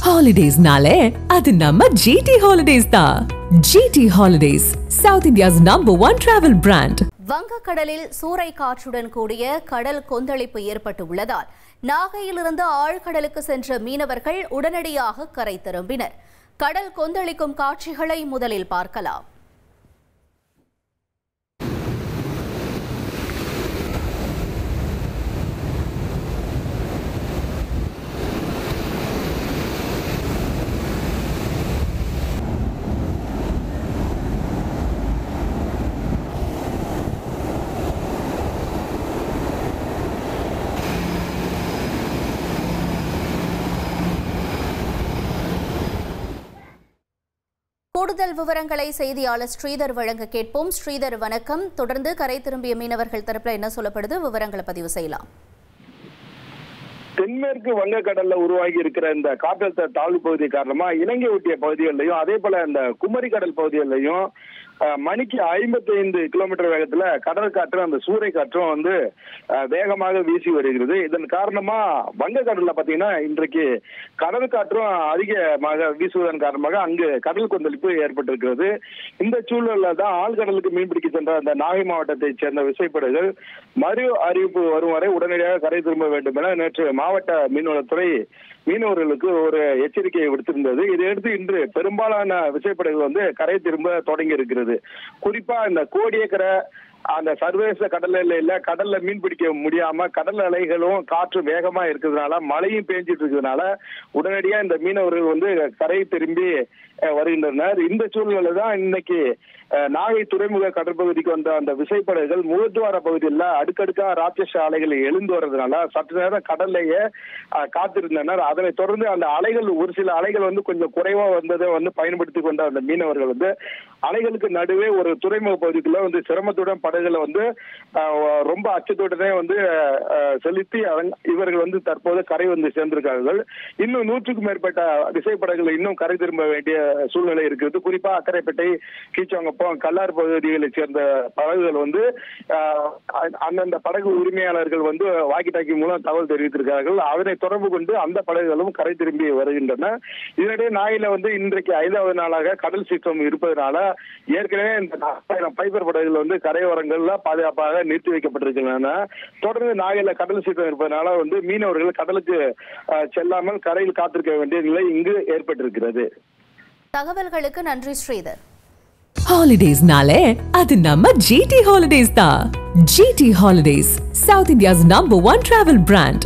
Holidays-nale, adu namma GT Holidays da. GT Holidays, South India's #1 travel brand. வங்கக்கடலில் சூறை காற்றுடன் கூடிய கடல் கொந்தளிப்பு ஏற்பட்டுள்ளதால் நாகையிலிருந்து ஆழ்கடலுக்கு சென்ற மீனவர்கள் உடனடியாக கரை திரும்பினர். கடல் கொந்தளிக்கும் காட்சிகளை முதலில் பார்க்கலாம். கூடுதல் விவரங்களை செய்தியாளர் ஸ்ரீதர் வழங்க கேட்போம். ஸ்ரீதர் வணக்கம். தொடர்ந்து கரை திரும்பிய மீனவர்கள் தரப்புல என்ன சொல்லப்படுது, விவரங்களை பதிவு செய்யலாம். தென்மேற்கு வங்கக்கடல்ல உருவாகி இருக்கிற இந்த காற்றழுத்த தாழ்வு பகுதி காரணமா இலங்கை ஒட்டிய பகுதிகளிலையும் அதே போல இந்த குமரி கடல் பகுதிகளிலையும் மணிக்கு 55 கிலோமீட்டர் வேகத்துல கடல் காற்றும் அந்த சூறை காற்றும் வேகமாக வீசி வருகிறது. இதன் காரணமா வங்கக்கடல்ல பாத்தீங்கன்னா இன்றைக்கு கடல் காற்றும் அதிகமாக வீசுவதன் காரணமாக அங்கு கடல் கொந்தளிப்பு ஏற்பட்டிருக்கிறது. இந்த சூழல்ல தான் ஆழ்கடலுக்கு மீன்பிடிக்க சென்ற அந்த நாகை மாவட்டத்தை சேர்ந்த விசைப்படகுகள் மறு அறிவிப்பு வரும் வரை உடனடியாக கரை திரும்ப வேண்டும் என நேற்று மாவட்ட மீன்வளத்துறை மீனவர்களுக்கு ஒரு எச்சரிக்கையை விடுத்திருந்தது. இதையடுத்து இன்று பெரும்பாலான விசைப்படகுகள் கரை திரும்ப தொடங்கி இருக்கிறது. குறிப்பா இந்த கோடியக்கரை அந்த சர்வதேச கடல்ல மீன் பிடிக்க முடியாம கடல் அலைகளும் காற்று வேகமா இருக்கிறதுனால மழையும் பெஞ்சிட்டு இருக்கிறதுனால உடனடியா இந்த மீனவர்கள் கரை திரும்பி வருகின்றனர். இந்த சூழ்நிலை தான் இன்னைக்கு நாகை துறைமுக கடற்பகுதிக்கு வந்த அந்த விசைப்படகுகள் முகத்துவார பகுதியில் அடுக்கடுக்கா ராட்சச அலைகள் எழுந்து வர்றதுனால சற்று நேரம் கடல்லையே காத்திருந்தனர். அதனை தொடர்ந்து அந்த அலைகள் ஒரு சில அலைகள் கொஞ்சம் குறைவா வந்ததை பயன்படுத்தி கொண்ட அந்த மீனவர்கள் அலைகளுக்கு நடுவே ஒரு துறைமுக பகுதிக்குள்ள சிரமத்துடன் படகுல ரொம்ப அச்சத்துடனே செலுத்தி இவர்கள் தற்போது கரை சேர்ந்திருக்கார்கள். இன்னும் 100க்கும் மேற்பட்ட விசைப்படகுகள் இன்னும் கரை திரும்ப வேண்டிய சூழ்நிலை இருக்கிறது. குறிப்பா அக்கரைப்பேட்டை, கீச்சவங்கப்பம், கல்லார் பகுதிகளை சேர்ந்த படகுகள் அந்தந்த படகு உரிமையாளர்கள் வாக்கி டாக்கி மூலம் தகவல் தெரிவித்திருக்கிறார்கள். அதனை தொடர்பு கொண்டு அந்த படகுகளும் கரை திரும்பி வருகின்றன. இதனிடையே நாயில இன்றைக்கு 5வது நாளாக கடல் சீற்றம் இருப்பதனால ஏற்கனவே இந்த 4000 பைபர் படகுகள் கரையோரங்கள்ல பாதுகாப்பாக நிறுத்தி வைக்கப்பட்டிருக்கின்றன. தொடர்ந்து நாகையில கடல் சீற்றம் இருப்பதனால மீனவர்கள் கடலுக்கு செல்லாமல் கரையில் காத்திருக்க வேண்டிய நிலை இங்கு ஏற்பட்டிருக்கிறது. தகவல்களுக்கு நன்றி Sridhar. Holidays-nale, adu namma GT Holidays da. GT Holidays, South India's #1 travel brand.